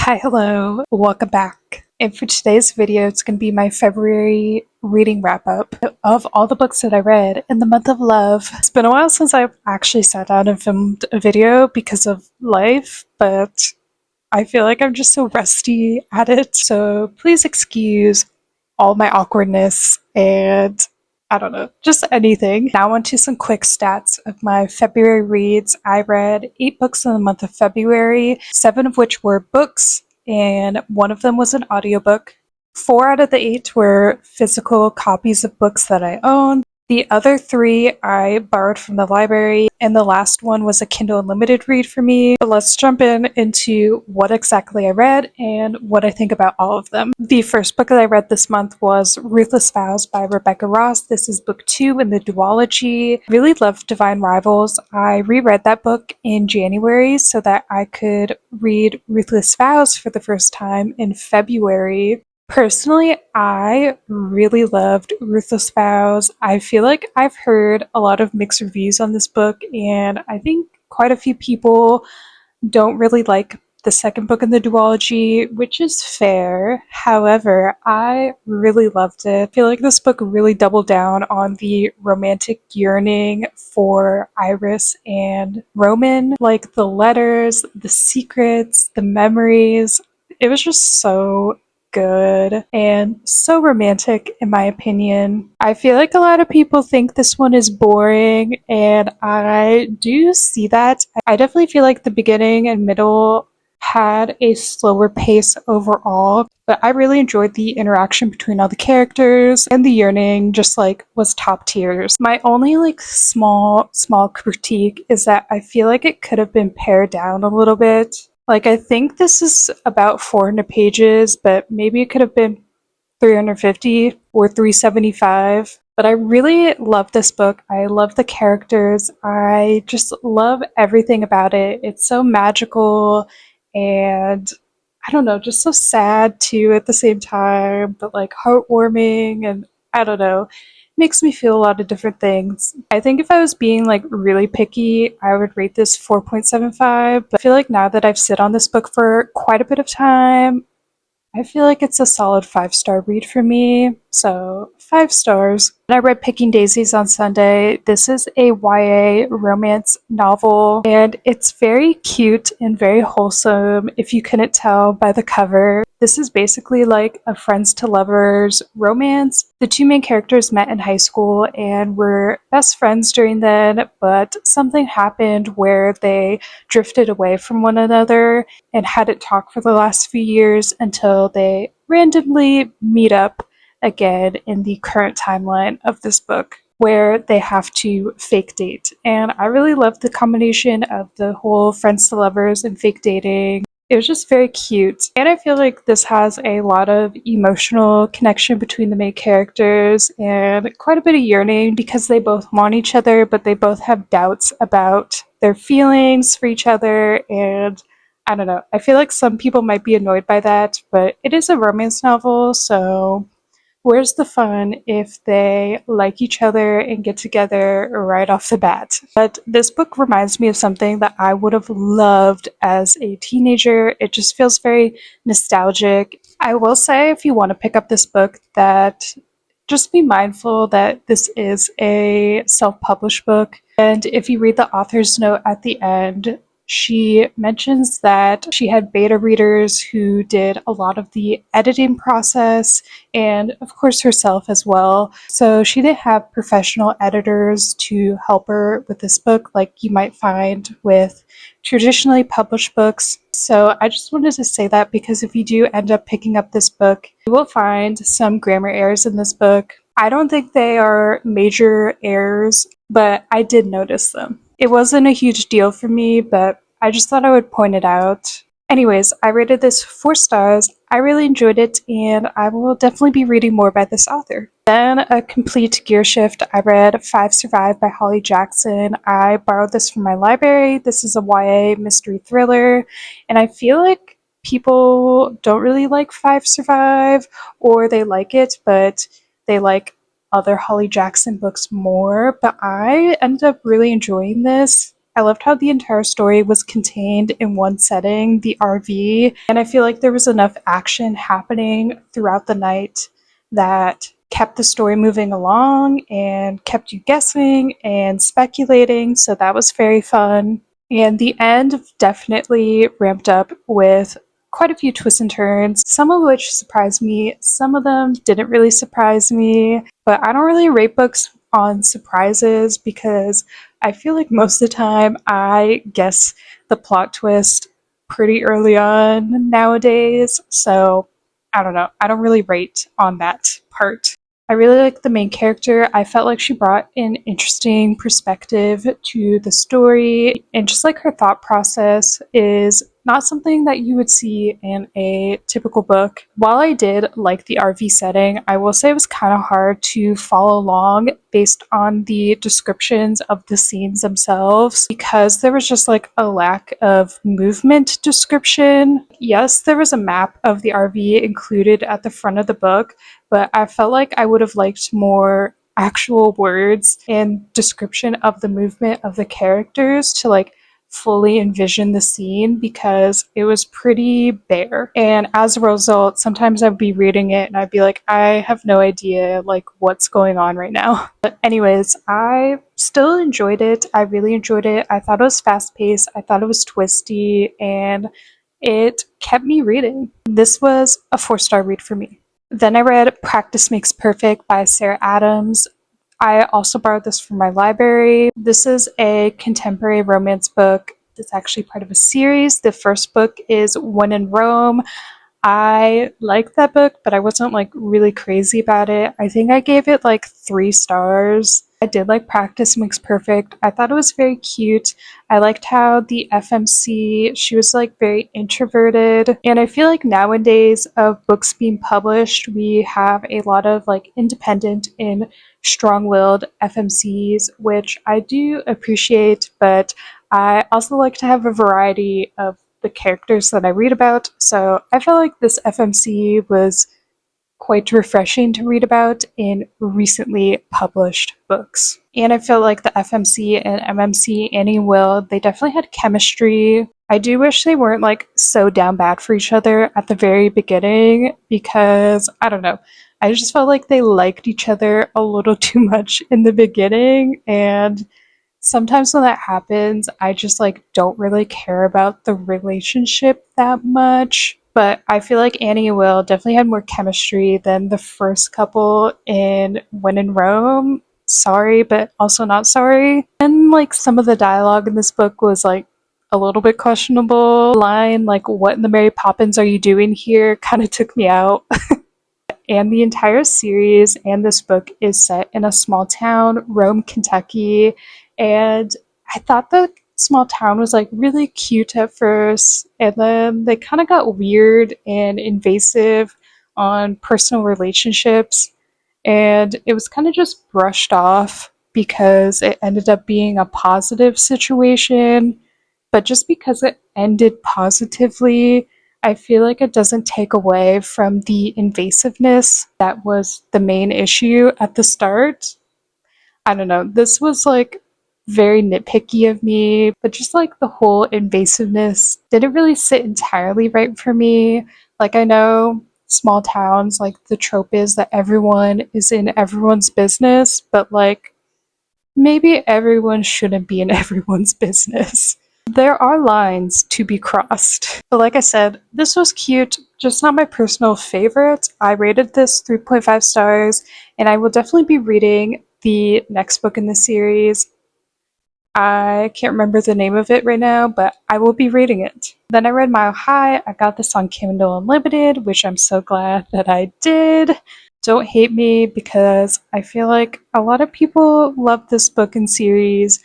Hi, hello, welcome back. And for today's video, it's going to be my February reading wrap up of all the books that I read in the month of love. It's been a while since I've actually sat down and filmed a video because of life, but I feel like I'm just so rusty at it. So please excuse all my awkwardness and I don't know, just anything. Now on to some quick stats of my February reads. I read 8 books in the month of February, 7 of which were books, and 1 of them was an audiobook. 4 out of the 8 were physical copies of books that I own. The other 3 I borrowed from the library, and the last one was a Kindle Unlimited read for me. But let's jump into what exactly I read and what I think about all of them. The first book that I read this month was Ruthless Vows by Rebecca Ross. This is book 2 in the duology. I really loved Divine Rivals. I reread that book in January so that I could read Ruthless Vows for the first time in February. Personally, I really loved Ruthless Vows. I feel like I've heard a lot of mixed reviews on this book, and I think quite a few people don't really like the second book in the duology, which is fair. However, I really loved it. I feel like this book really doubled down on the romantic yearning for Iris and Roman, like the letters, the secrets, the memories. It was just so good and so romantic in my opinion. I feel like a lot of people think this one is boring and I do see that. I definitely feel like the beginning and middle had a slower pace overall, but I really enjoyed the interaction between all the characters and the yearning just like was top tiers. My only like small critique is that I feel like it could have been pared down a little bit. Like, I think this is about 400 pages, but maybe it could have been 350 or 375. But I really love this book. I love the characters. I just love everything about it. It's so magical and I don't know, just so sad too at the same time, but like heartwarming and I don't know. Makes me feel a lot of different things. I think if I was being like really picky, I would rate this 4.75, but I feel like now that I've sit on this book for quite a bit of time, I feel like it's a solid 5-star read for me, so 5 stars. And I read Picking Daisies on Sunday. This is a YA romance novel, and it's very cute and very wholesome, if you couldn't tell by the cover. This is basically like a friends to lovers romance. The 2 main characters met in high school and were best friends during then, but something happened where they drifted away from one another and hadn't talked for the last few years until they randomly meet up again in the current timeline of this book where they have to fake date. And I really love the combination of the whole friends to lovers and fake dating. It was just very cute. And I feel like this has a lot of emotional connection between the main characters and quite a bit of yearning because they both want each other, but they both have doubts about their feelings for each other. And I don't know. I feel like some people might be annoyed by that, but it is a romance novel, so where's the fun if they like each other and get together right off the bat? But this book reminds me of something that I would have loved as a teenager. It just feels very nostalgic. I will say, if you want to pick up this book, that just be mindful that this is a self-published book. And if you read the author's note at the end, she mentions that she had beta readers who did a lot of the editing process and of course herself as well. So she didn't have professional editors to help her with this book like you might find with traditionally published books. So I just wanted to say that because if you do end up picking up this book, you will find some grammar errors in this book. I don't think they are major errors, but I did notice them. It wasn't a huge deal for me, but I just thought I would point it out. Anyways, I rated this 4 stars. I really enjoyed it, and I will definitely be reading more by this author. Then, a complete gear shift, I read Five Survive by Holly Jackson. I borrowed this from my library. This is a YA mystery thriller, and I feel like people don't really like Five Survive, or they like it, but they like other Holly Jackson books more, but I ended up really enjoying this. I loved how the entire story was contained in one setting, the RV, and I feel like there was enough action happening throughout the night that kept the story moving along and kept you guessing and speculating, so that was very fun. And the end definitely ramped up with quite a few twists and turns, some of which surprised me, some of them didn't really surprise me. But I don't really rate books on surprises because I feel like most of the time I guess the plot twist pretty early on nowadays. So I don't know. I don't really rate on that part. I really like the main character. I felt like she brought an interesting perspective to the story, and just like her thought process is not something that you would see in a typical book. While I did like the RV setting, I will say it was kind of hard to follow along based on the descriptions of the scenes themselves because there was just like a lack of movement description. Yes, there was a map of the RV included at the front of the book, but I felt like I would have liked more actual words and description of the movement of the characters to like fully envision the scene because it was pretty bare. And as a result, sometimes I'd be reading it and I'd be like, I have no idea like what's going on right now. But anyways, I still enjoyed it. I really enjoyed it. I thought it was fast paced. I thought it was twisty and it kept me reading. This was a 4-star read for me. Then I read Practice Makes Perfect by Sarah Adams. I also borrowed this from my library. This is a contemporary romance book. It's actually part of a series. The first book is When in Rome. I liked that book, but I wasn't like really crazy about it. I think I gave it like 3 stars. I did like Practice Makes Perfect. I thought it was very cute. I liked how the FMC, she was like very introverted. And I feel like nowadays of books being published, we have a lot of like independent and strong-willed FMCs, which I do appreciate, but I also like to have a variety of the characters that I read about, so I felt like this FMC was quite refreshing to read about in recently published books. And I feel like the FMC and MMC, Annie and Will, they definitely had chemistry. I do wish they weren't like so down bad for each other at the very beginning because, I don't know, I just felt like they liked each other a little too much in the beginning, and sometimes when that happens, I just like don't really care about the relationship that much. But I feel like Annie and Will definitely had more chemistry than the first couple in When in Rome. Sorry, but also not sorry. And like some of the dialogue in this book was like a little bit questionable. Line like "What in the Mary Poppins are you doing here?" kind of took me out. And the entire series and this book is set in a small town, Rome, Kentucky. And I thought the small town was like really cute at first, and then they kind of got weird and invasive on personal relationships. And it was kind of just brushed off because it ended up being a positive situation. But just because it ended positively, I feel like it doesn't take away from the invasiveness that was the main issue at the start. I don't know, this was like very nitpicky of me, but just like the whole invasiveness didn't really sit entirely right for me. Like, I know small towns, like the trope is that everyone is in everyone's business, but like maybe everyone shouldn't be in everyone's business. There are lines to be crossed. But like I said, this was cute, just not my personal favorite. I rated this 3.5 stars, and I will definitely be reading the next book in the series. I can't remember the name of it right now, but I will be reading it. Then I read Mile High. I got this on Kindle Unlimited, which I'm so glad that I did. Don't hate me because I feel like a lot of people love this book and series.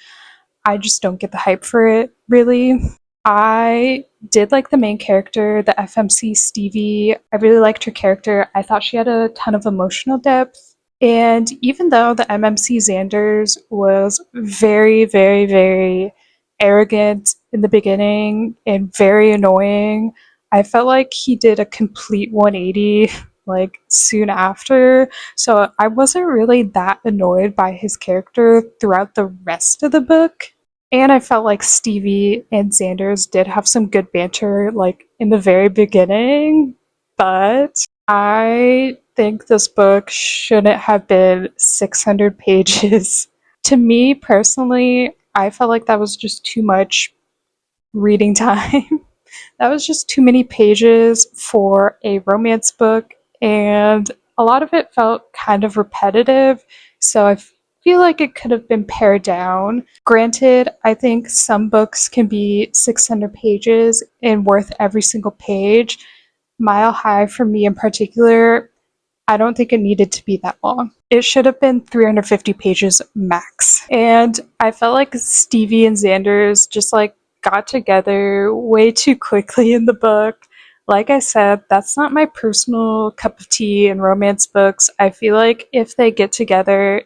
I just don't get the hype for it, really. I did like the main character, the FMC Stevie. I really liked her character. I thought she had a ton of emotional depth. And even though the MMC Xanders was very, very, very arrogant in the beginning and very annoying, I felt like he did a complete 180 like soon after. So I wasn't really that annoyed by his character throughout the rest of the book. And I felt like Stevie and Xanders did have some good banter, like in the very beginning, but I think this book shouldn't have been 600 pages. To me personally, I felt like that was just too much reading time. That was just too many pages for a romance book, and a lot of it felt kind of repetitive, so I feel like it could have been pared down. Granted, I think some books can be 600 pages and worth every single page. Mile High, for me in particular, I don't think it needed to be that long. It should have been 350 pages max. And I felt like Stevie and Xanders just like got together way too quickly in the book. Like I said, that's not my personal cup of tea in romance books. I feel like if they get together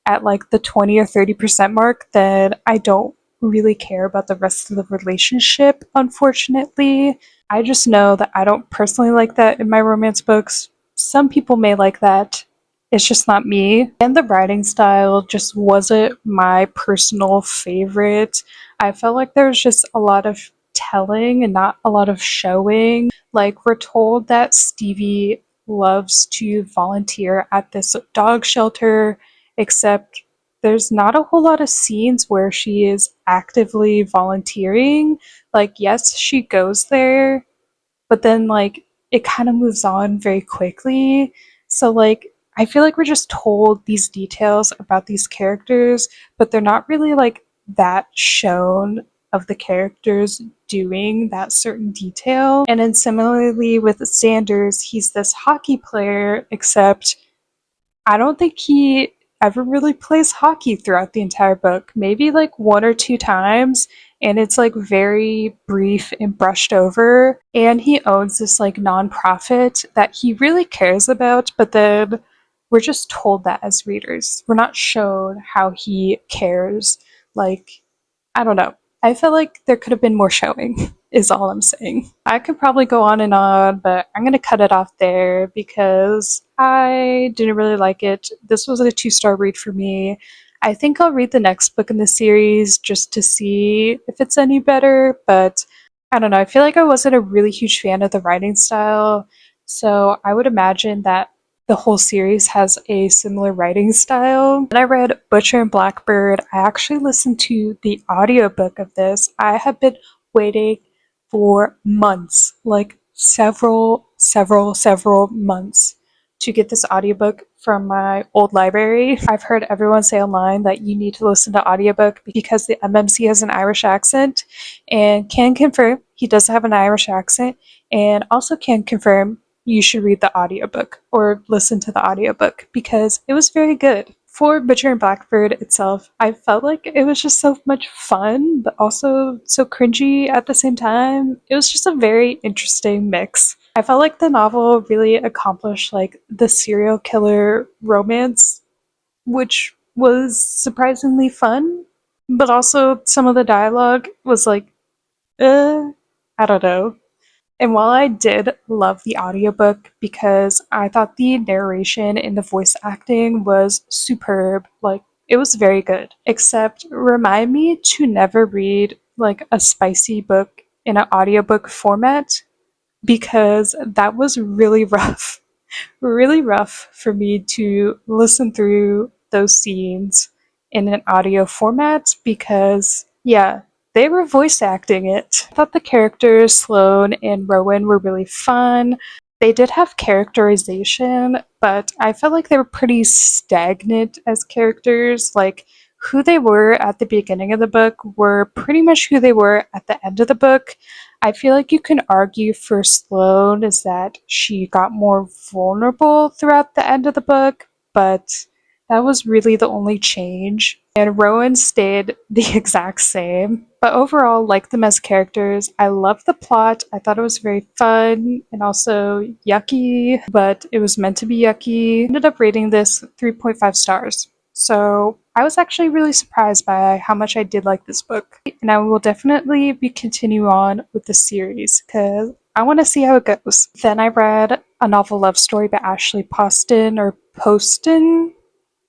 at like the 20 or 30% mark, then I don't really care about the rest of the relationship, unfortunately. I just know that I don't personally like that in my romance books. Some people may like that. It's just not me. And the writing style just wasn't my personal favorite. I felt like there was just a lot of telling and not a lot of showing. Like, we're told that Stevie loves to volunteer at this dog shelter, except there's not a whole lot of scenes where she is actively volunteering. Like, yes, she goes there, but then like it kind of moves on very quickly. So like I feel like we're just told these details about these characters, but they're not really like that shown of the characters doing that certain detail. And then similarly with Xanders, he's this hockey player, except I don't think he ever really plays hockey throughout the entire book. Maybe like one or two times, and it's like very brief and brushed over. And he owns this like nonprofit that he really cares about, but then we're just told that as readers. We're not shown how he cares. Like, I don't know. I feel like there could have been more showing, is all I'm saying. I could probably go on and on, but I'm gonna cut it off there because I didn't really like it. This was a 2-star read for me. I think I'll read the next book in the series just to see if it's any better, but I don't know. I feel like I wasn't a really huge fan of the writing style, so I would imagine that the whole series has a similar writing style. When I read Butcher and Blackbird, I actually listened to the audiobook of this. I have been waiting for months, like several months to get this audiobook from my old library. I've heard everyone say online that you need to listen to audiobook because the MMC has an Irish accent, and can confirm he does have an Irish accent, and also can confirm you should read the audiobook or listen to the audiobook because it was very good. For Butcher and Blackbird itself, I felt like it was just so much fun, but also so cringy at the same time. It was just a very interesting mix. I felt like the novel really accomplished like the serial killer romance, which was surprisingly fun, but also some of the dialogue was like, I don't know. And while I did love the audiobook because I thought the narration and the voice acting was superb, like it was very good. Except remind me to never read like a spicy book in an audiobook format because that was really rough. Really rough for me to listen through those scenes in an audio format because, yeah, they were voice acting it. I thought the characters, Sloane and Rowan, were really fun. They did have characterization, but I felt like they were pretty stagnant as characters. Like, who they were at the beginning of the book were pretty much who they were at the end of the book. I feel like you can argue for Sloane is that she got more vulnerable throughout the end of the book, but that was really the only change. And Rowan stayed the exact same. But overall, like them as characters. I loved the plot. I thought it was very fun and also yucky, but it was meant to be yucky. I ended up rating this 3.5 stars. So I was actually really surprised by how much I did like this book. And I will definitely be continue on with the series because I want to see how it goes. Then I read A Novel Love Story by Ashley Poston or Poston.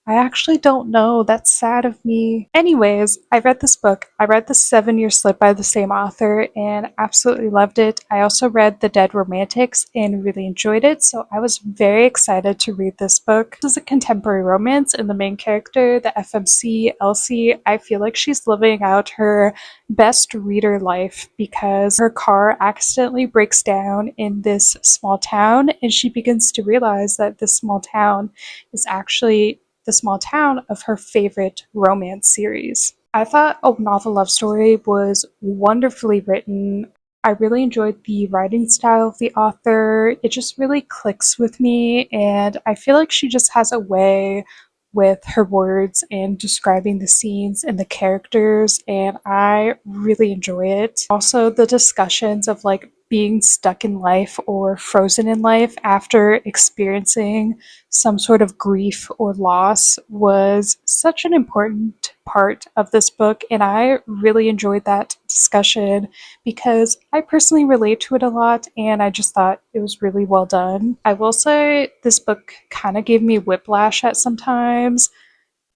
I actually don't know. That's sad of me. Anyways, I read this book. I read The 7 Year Slip by the same author and absolutely loved it. I also read The Dead Romantics and really enjoyed it, so I was very excited to read this book. This is a contemporary romance, and the main character, the FMC, Elsie, I feel like she's living out her best reader life because her car accidentally breaks down in this small town, and she begins to realize that this small town is actually the small town of her favorite romance series. I thought A Novel Love Story was wonderfully written. I really enjoyed the writing style of the author. It just really clicks with me, and I feel like she just has a way with her words and describing the scenes and the characters, and I really enjoy it. Also, the discussions of like being stuck in life or frozen in life after experiencing some sort of grief or loss was such an important part of this book, and I really enjoyed that discussion because I personally relate to it a lot, and I just thought it was really well done. I will say this book kind of gave me whiplash at some times.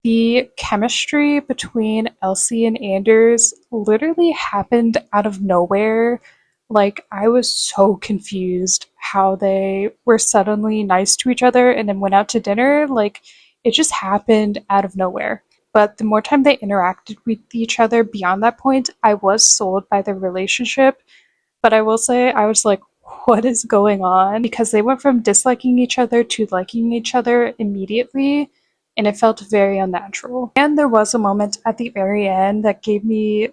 The chemistry between Elsie and Anders literally happened out of nowhere. Like, I was so confused how they were suddenly nice to each other and then went out to dinner. Like, it just happened out of nowhere. But the more time they interacted with each other beyond that point, I was sold by their relationship. But I will say, I was like, what is going on? Because they went from disliking each other to liking each other immediately, and it felt very unnatural. And there was a moment at the very end that gave me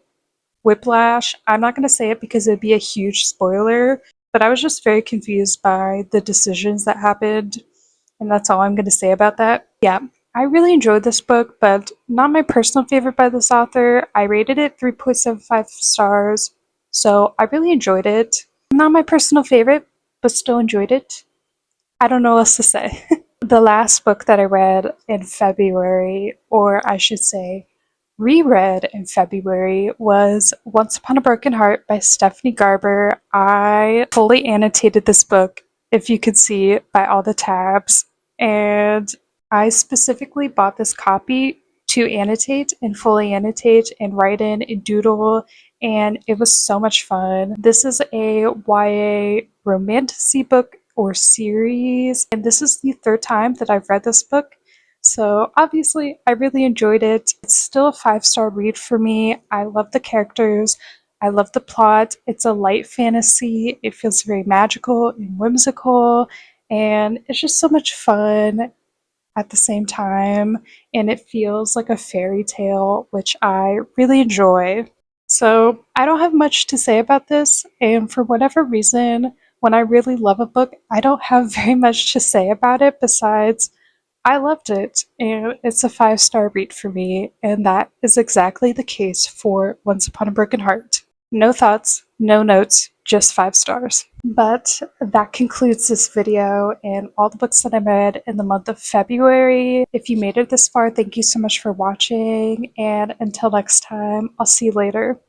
whiplash. I'm not going to say it because it'd be a huge spoiler, but I was just very confused by the decisions that happened, and that's all I'm going to say about that. Yeah, I really enjoyed this book, but not my personal favorite by this author. I rated it 3.75 stars, so I really enjoyed it. Not my personal favorite, but still enjoyed it. I don't know what else to say. The last book that I read in February, or I should say, reread in February, was Once Upon a Broken Heart by Stephanie Garber. I fully annotated this book, if you could see by all the tabs, and I specifically bought this copy to annotate and fully annotate and write in and doodle, and it was so much fun. This is a YA romantasy book or series, and this is the third time that I've read this book. So obviously, I really enjoyed it. It's still a 5-star read for me. I love the characters. I love the plot. It's a light fantasy. It feels very magical and whimsical, and it's just so much fun at the same time, and it feels like a fairy tale, which I really enjoy. So I don't have much to say about this, and for whatever reason, when I really love a book, I don't have very much to say about it besides I loved it, and it's a 5-star read for me, and that is exactly the case for Once Upon a Broken Heart. No thoughts, no notes, just 5 stars. But that concludes this video and all the books that I read in the month of February. If you made it this far, thank you so much for watching, and until next time, I'll see you later.